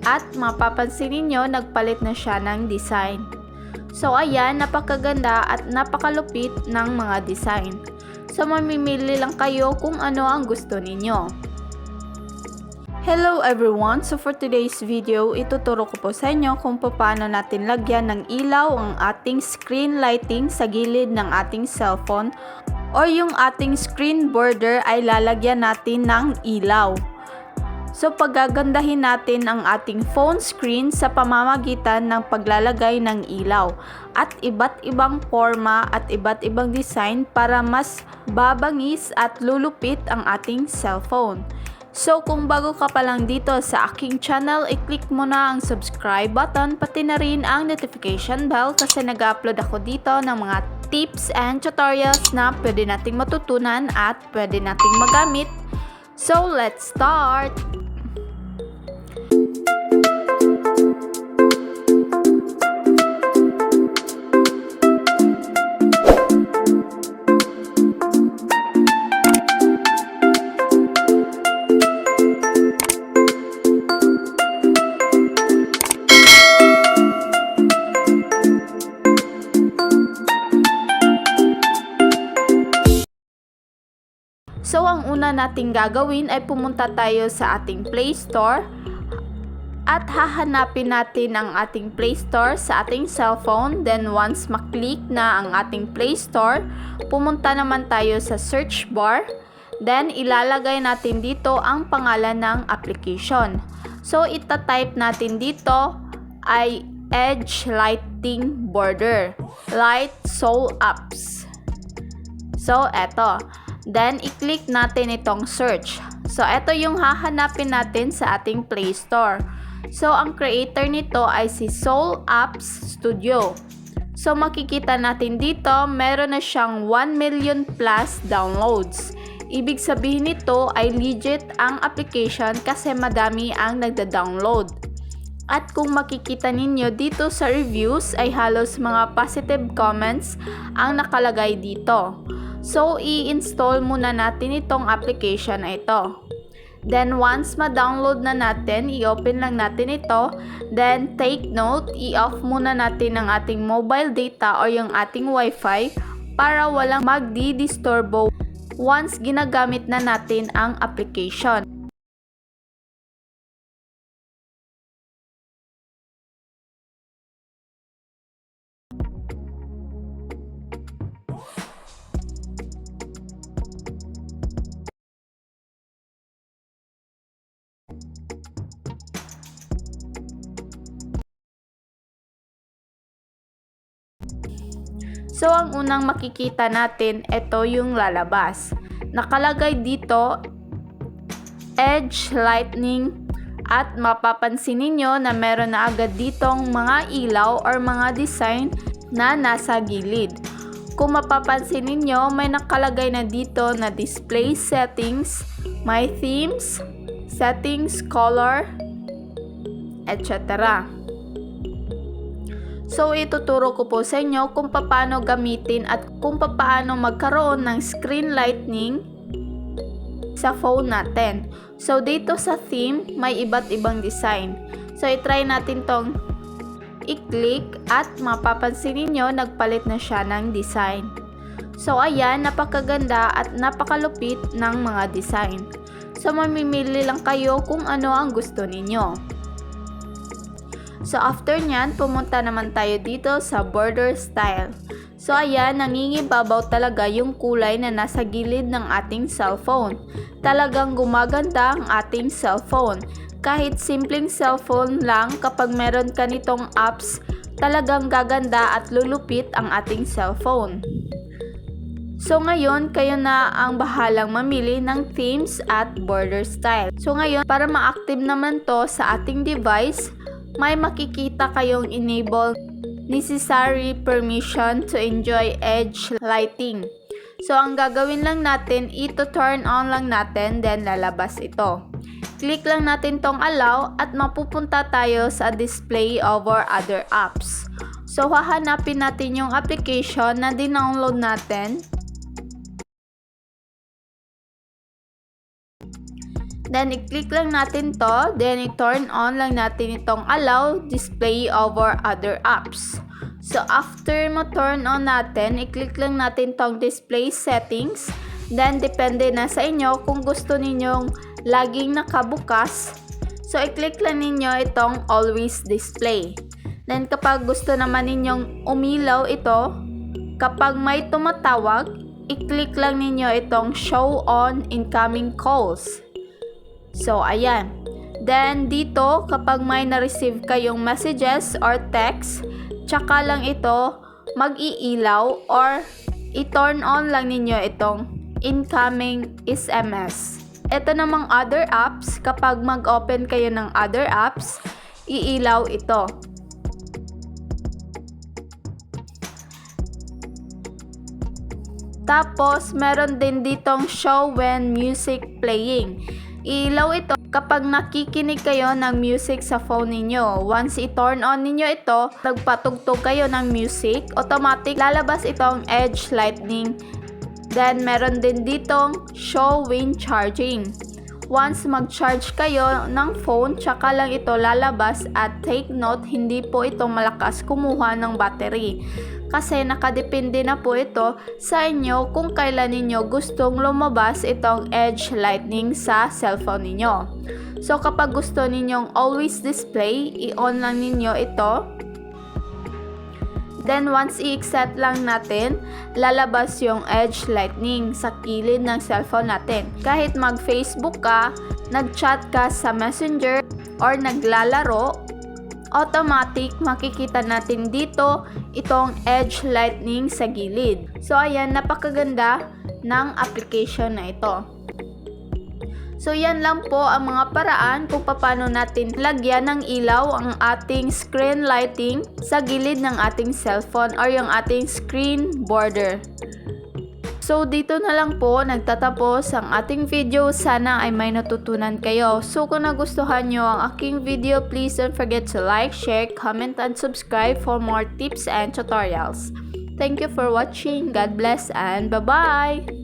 at mapapansin ninyo nagpalit na siya ng design. So ayan, napakaganda at napakalupit ng mga design. So mamimili lang kayo kung ano ang gusto ninyo. Hello everyone! So for today's video, ituturo ko po sa inyo kung paano natin lagyan ng ilaw ang ating screen lighting sa gilid ng ating cellphone or yung ating screen border ay lalagyan natin ng ilaw. So paggagandahin natin ang ating phone screen sa pamamagitan ng paglalagay ng ilaw at iba't ibang forma at iba't ibang design para mas babangis at lulupit ang ating cellphone. So kung bago ka pa lang dito sa aking channel, i-click mo na ang subscribe button pati na rin ang notification bell kasi nag-upload ako dito ng mga tips and tutorials na pwede nating matutunan at pwede nating magamit. So let's start! So, ang una nating gagawin ay pumunta tayo sa ating Play Store at hahanapin natin ang ating Play Store sa ating cellphone. Then, once maklik na ang ating Play Store, pumunta naman tayo sa search bar. Then, ilalagay natin dito ang pangalan ng application. So, itatype natin dito ay Edge Lighting Border, Light Soul Apps. So, eto. Then, i-click natin itong search. So, ito yung hahanapin natin sa ating Play Store. So, ang creator nito ay si Soul Apps Studio. So, makikita natin dito, meron na siyang 1 million plus downloads. Ibig sabihin nito ay legit ang application kasi madami ang nagda-download. At kung makikita ninyo dito sa reviews ay halos mga positive comments ang nakalagay dito. So, i-install muna natin itong application na ito. Then, once ma-download na natin, i-open lang natin ito. Then, take note, i-off muna natin ang ating mobile data o yung ating wifi para walang magdi-disturbo once ginagamit na natin ang application. So, ang unang makikita natin, ito yung lalabas. Nakalagay dito, Edge Lightning, at mapapansin ninyo na meron na agad ditong mga ilaw or mga design na nasa gilid. Kung mapapansin ninyo, may nakalagay na dito na display settings, my themes, settings, color, etc. So, ituturo ko po sa inyo kung paano gamitin at kung paano magkaroon ng screen lightning sa phone natin. So, dito sa theme, may iba't ibang design. So, i-try natin tong i-click at mapapansin ninyo, nagpalit na siya ng design. So, ayan, napakaganda at napakalupit ng mga design. So, mamimili lang kayo kung ano ang gusto ninyo. So, after nyan, pumunta naman tayo dito sa border style. So, ayan, nangingibabaw talaga yung kulay na nasa gilid ng ating cellphone. Talagang gumaganda ang ating cellphone. Kahit simpleng cellphone lang, kapag meron ka nitong apps, talagang gaganda at lulupit ang ating cellphone. So, ngayon, kayo na ang bahalang mamili ng themes at border style. So, ngayon, para ma-active naman to sa ating device, may makikita kayong enable necessary permission to enjoy edge lighting. So, ang gagawin lang natin, ito turn on lang natin, then lalabas ito. Click lang natin tong allow at mapupunta tayo sa display over other apps. So, hahanapin natin yung application na dinownload natin. Then, i-click lang natin to. Then, i-turn on lang natin itong allow display over other apps. So, after ma-turn on natin, i-click lang natin tong display settings. Then, depende na sa inyo kung gusto ninyong laging nakabukas. So, i-click lang ninyo itong always display. Then, kapag gusto naman ninyong umilaw ito, kapag may tumatawag, i-click lang ninyo itong show on incoming calls. So, ayan. Then, dito, kapag may na-receive kayong messages or text, tsaka lang ito mag-iilaw or i-turn on lang ninyo itong incoming SMS. Ito namang other apps, kapag mag-open kayo ng other apps, iilaw ito. Tapos, meron din ditong show when music playing. Ilaw ito kapag nakikinig kayo ng music sa phone ninyo. Once i-turn on ninyo ito, nagpatugtog kayo ng music, automatic lalabas itong edge lightning. Then, meron din ditong show when charging. Once mag-charge kayo ng phone, tsaka lang ito lalabas at take note, hindi po ito malakas kumuha ng battery. Kasi nakadepende na po ito sa inyo kung kailan ninyo gustong lumabas itong edge lightning sa cellphone ninyo. So kapag gusto ninyong always display, i-on lang ninyo ito. Then once i-set lang natin, lalabas yung edge lightning sa kilid ng cellphone natin. Kahit mag-Facebook ka, nag-chat ka sa Messenger, or naglalaro, automatic makikita natin dito itong edge lightning sa gilid. So ayan, napakaganda ng application na ito. So yan lang po ang mga paraan kung paano natin lagyan ng ilaw ang ating screen lighting sa gilid ng ating cellphone or yung ating screen border. So dito na lang po nagtatapos ang ating video. Sana ay may natutunan kayo. So kung nagustuhan nyo ang aking video, please don't forget to like, share, comment, and subscribe for more tips and tutorials. Thank you for watching. God bless and bye-bye!